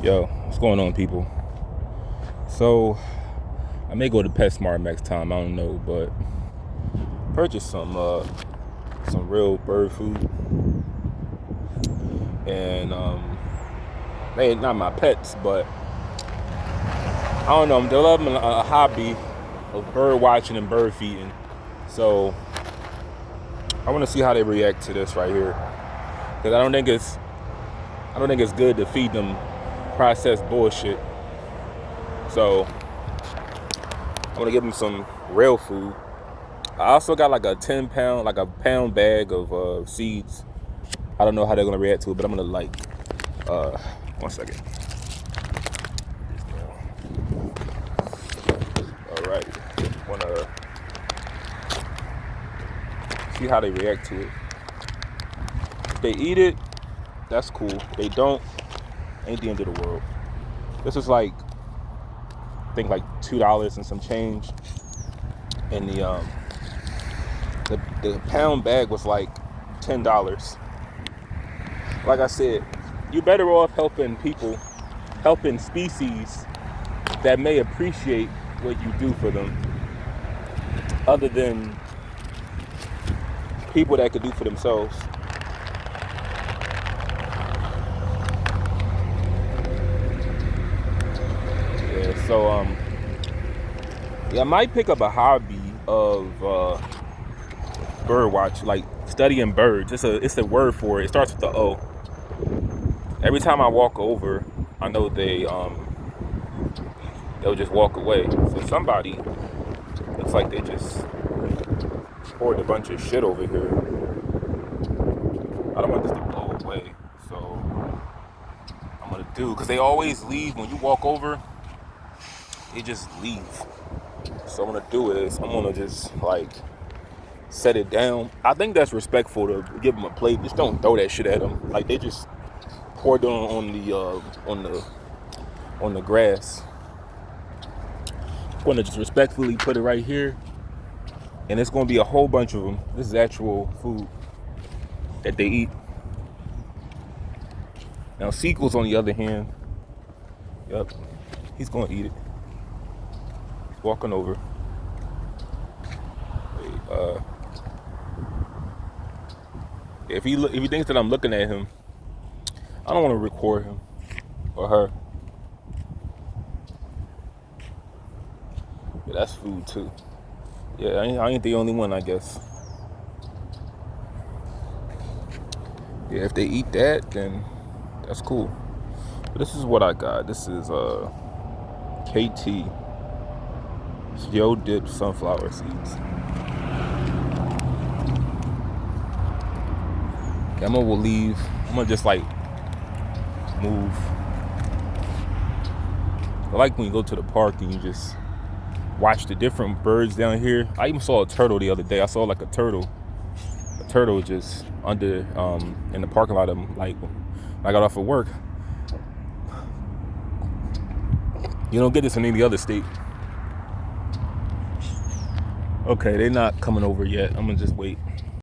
Yo, what's going on, people? So, I may go to PetSmart next time. I don't know, but purchase some real bird food, and they not my pets, but I don't know. I'm developing a hobby of bird watching and bird feeding. So, I want to see how they react to this right here, because I don't think it's good to feed them processed bullshit. So, I'm gonna give them some real food. I also got like a 10 pound, like a pound bag of seeds. I don't know how they're gonna react to it, but I'm gonna uh, 1 second. All right, wanna see how they react to it. If they eat it, that's cool. If they don't, ain't the end of the world. This is like, I think like $2 and some change, and the pound bag was like $10. Like I said, you're better off helping people, helping species that may appreciate what you do for them, other than people that could do for themselves. Yeah, so yeah, I might pick up a hobby of bird watch, like studying birds. It's a word for it. It starts with the O. Every time I walk over, I know they'll just walk away. So somebody looks like they just poured a bunch of shit over here. I don't want this to blow away, so I'm gonna do, because they always leave when you walk over. They just leave. So I'm gonna do is I'm gonna just like set it down. I think that's respectful to give them a plate. Just don't throw that shit at them. Like they just poured it on the grass. I'm gonna just respectfully put it right here, and it's gonna be a whole bunch of them. This is actual food that they eat. Now Sequels, on the other hand, yep, he's gonna eat it. He's walking over. If he thinks that I'm looking at him, I don't want to record him or her. Yeah, that's food too. Yeah, I ain't the only one, I guess. Yeah, if they eat that, then that's cool. But this is what I got. This is KT Yo Dip sunflower seeds. Emma will leave. I'm gonna just like move. I like when you go to the park and you just watch the different birds down here. I even saw a turtle the other day. I saw like a turtle just under in the parking lot of them, like when I got off of work. You don't get this in any other state. Okay, they're not coming over yet. I'm gonna just wait.